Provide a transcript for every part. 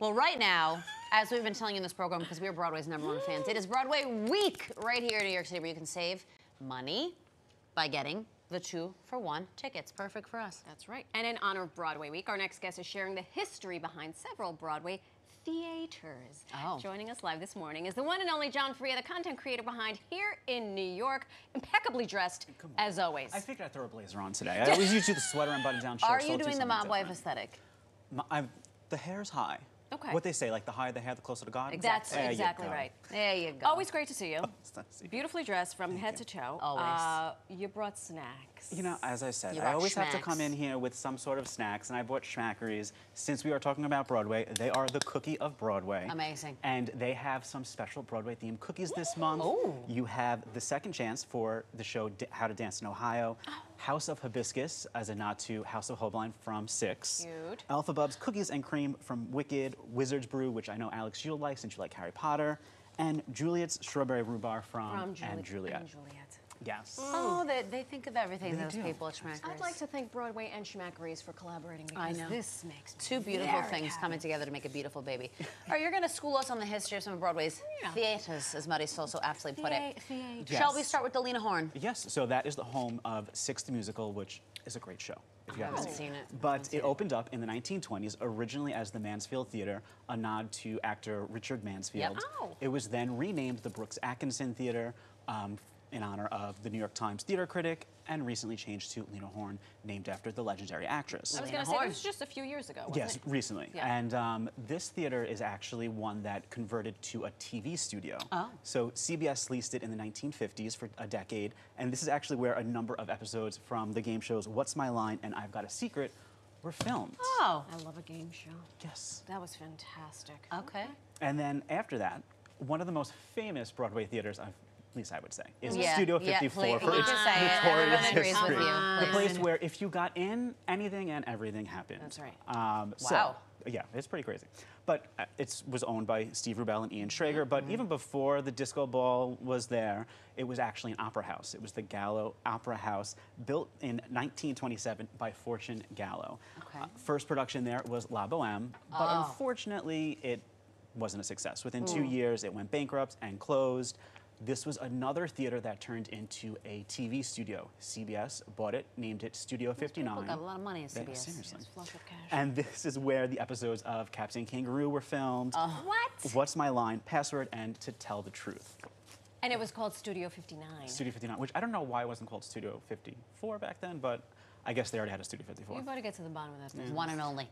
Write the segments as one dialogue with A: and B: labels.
A: Well, right now, as we've been telling you in this program, because we're Broadway's #1 fans, it is Broadway week right here in New York City, where you can save money by getting the 2-for-1 tickets. Perfect for us.
B: That's right. And in honor of Broadway week, our next guest is sharing the history behind several Broadway theaters.
A: Oh.
B: Joining us live this morning is the one and only Friia, the content creator behind Here in New York, impeccably dressed as always.
C: I figured I'd throw a blazer on today. I always usually do the sweater and button-down shirt.
A: Are you doing the mob wife aesthetic?
C: The hair's high.
B: Okay.
C: What they say, like the higher the hair, the closer to God?
B: That's exactly right.
A: There you go.
B: Always great to see you.
C: Oh,
B: Beautifully dressed from head to toe.
A: Always.
B: You brought snacks.
C: You know, as I said,
A: You
C: I always
A: brought
C: have to come in here with some sort of snacks, and I bought schmackeries. Since we are talking about Broadway, they are the cookie of Broadway.
A: Amazing.
C: And they have some special Broadway-themed cookies this month.
A: Oh.
C: You have the second chance for the show How to Dance in Ohio, House of Hibiscus as a nod to House of Hobeline from 6.
B: Cute.
C: Alpha Bub's Cookies and Cream from Wicked, Wizard's Brew, which I know Alex you'll like since you like Harry Potter, and Juliet's Strawberry Rhubarb from And Juliet. Yes.
A: Oh, they think of everything, those
C: do.
A: people at Schmackeries.
B: I'd like to thank Broadway and Schmackeries for collaborating because
A: I know.
B: this makes me
A: two beautiful
B: very
A: things
B: happy.
A: coming together to make a beautiful baby. All right, you're going to school us on the history of some of Broadway's theaters, as Marisol so aptly put it.
C: Yes.
A: Shall we start with the Lena Horne?
C: Yes, so that is the home of Six the Musical, which is a great show, if you haven't
A: seen it.
C: But it opened up in the 1920s, originally as the Mansfield Theater, a nod to actor Richard Mansfield.
A: Yep.
B: Oh.
C: It was then renamed the Brooks Atkinson Theater in honor of the New York Times theater critic, and recently changed to Lena Horne, named after the legendary actress.
B: I was going to say, this was just a few years ago, wasn't
C: Yes,
B: it?
C: recently.
B: Yeah.
C: And this theater is actually one that converted to a TV studio.
A: Oh.
C: So CBS leased it in the 1950s for a decade, and this is actually where a number of episodes from the game shows What's My Line and I've Got a Secret were filmed.
A: Oh,
B: I love a game show.
C: Yes.
B: That was fantastic.
A: okay.
C: And then after that, one of the most famous Broadway theaters, at least I would say, is
A: Yeah,
C: Studio
A: yeah,
C: 54
A: please,
C: for
A: you
C: its
A: can say it.
C: notorious
A: Everyone agrees with
C: history.
A: you.
C: The
A: Please.
C: place where if you got in, anything and everything happened.
B: That's right.
A: Wow.
C: So, yeah, it's pretty crazy. But it was owned by Steve Rubell and Ian Schrager. But even before the disco ball was there, it was actually an opera house. It was the Gallo Opera House, built in 1927 by Fortune Gallo.
A: Okay.
C: First production there was La Boheme, but unfortunately, it wasn't a success. Within 2 years, it went bankrupt and closed. This was another theater that turned into a TV studio. CBS bought it, named it Studio 59.
A: People got a lot of money at CBS.
C: Seriously.
B: It's flush with cash.
C: And this is where the episodes of Captain Kangaroo were filmed.
B: What?
C: What's My Line, Password, and To Tell the Truth.
B: And it was called Studio 59.
C: Studio 59, which I don't know why it wasn't called Studio 54 back then, but I guess they already had a Studio 54.
B: You better get to the bottom of that business.
A: One and only.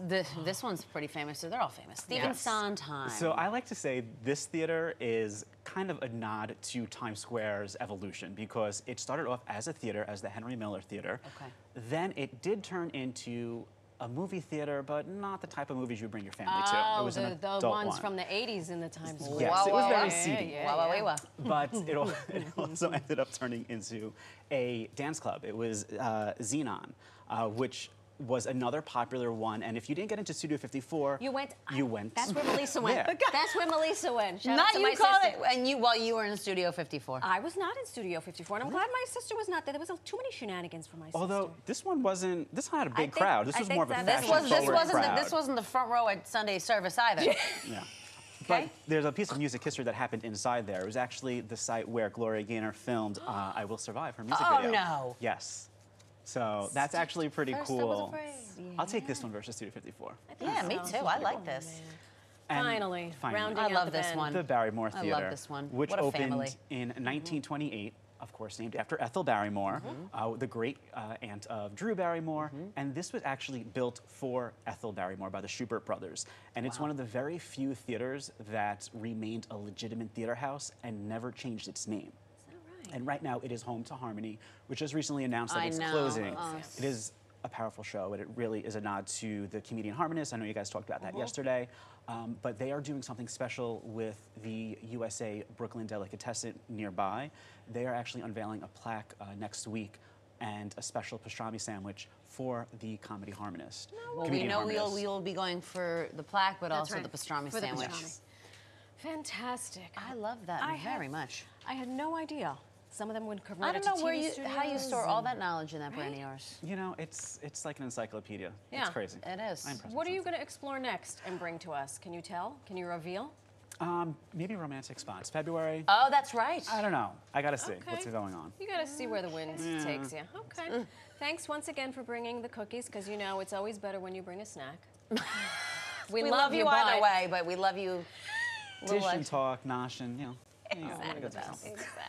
A: This one's pretty famous, so they're all famous. Stephen
C: Yes.
A: Sondheim.
C: So I like to say this theater is kind of a nod to Times Square's evolution, because it started off as a theater, as the Henry Miller Theater.
A: Okay.
C: Then it did turn into a movie theater, but not the type of movies you would bring your family to. It
B: Oh,
C: was an
B: the
C: adult
B: ones
C: one.
B: from the 80s in the Times Square.
C: Yes, it was very
A: Whoa.
C: seedy.
A: Wow.
C: But it also ended up turning into a dance club. It was Xenon, which was another popular one. And if you didn't get into Studio 54,
B: You went.
C: That's
B: where Melissa went.
C: Yeah.
B: That's where Melissa went. Shout out
A: Not
B: to
A: you
B: my
A: called it,
B: sister.
A: and while you were in Studio 54.
B: I was not in Studio 54, and I'm glad my sister was not there. There was too many shenanigans for my
C: Although
B: sister.
C: this one wasn't, this one had a big
B: think-
C: crowd. This
B: I
C: was
B: think
C: more of a
B: that-
A: This
C: fashion-forward crowd.
A: this wasn't the front row at Sunday service either.
C: Yeah. But there's a piece of music history that happened inside there. It was actually the site where Gloria Gaynor filmed I Will Survive, her music video.
A: no.
C: Yes. So that's actually pretty
A: First I was
C: cool.
A: afraid.
C: I'll take this one versus Studio 54.
A: Yeah, me too. I like this.
C: And
B: Finally, rounding
A: I
B: out
A: love
B: the
A: this
B: band.
A: one.
C: The Barrymore
A: I
C: Theater,
A: love this one.
C: which
A: What a
C: opened
A: family.
C: in 1928, of course, named after Ethel Barrymore, the great aunt of Drew Barrymore. And this was actually built for Ethel Barrymore by the Shubert brothers. And it's one of the very few theaters that remained a legitimate theater house and never changed its name. And right now, it is home to Harmony, which has recently announced that
A: I
C: it's
A: know.
C: closing.
A: Oh.
C: It is a powerful show, and it really is a nod to the comedian harmonist. I know you guys talked about that yesterday, but they are doing something special with the USA Brooklyn Delicatessen nearby. They are actually unveiling a plaque next week and a special pastrami sandwich for the comedy harmonist.
A: Well, we
C: comedian
A: know
C: harmonist.
A: we'll be going for the plaque, but also
B: right.
A: the pastrami
B: For the
A: sandwich.
B: pastrami. Fantastic.
A: I love that very much.
B: I had no idea Some of them would
A: I
B: convert
A: don't
B: it to
A: know where
B: TV
A: how you
B: studios
A: store all
B: and-
A: that knowledge in that brain of yours.
C: You know, it's like an encyclopedia.
B: Yeah.
C: It's crazy.
A: It is.
C: I'm impressed
B: What
C: with
B: are you
C: it.
B: going to explore next and bring to us? Can you tell? Can you reveal?
C: Maybe romantic spots. February.
A: Oh, that's right.
C: I don't know. I gotta see
B: Okay.
C: what's going on.
B: You got to see where the wind takes you. Okay. Thanks once again for bringing the cookies, because you know it's always better when you bring a snack.
A: We love you either
B: but-
A: way, but we love you.
C: Dish and talk, nosh, and you know.
A: Exactly.
B: Exactly.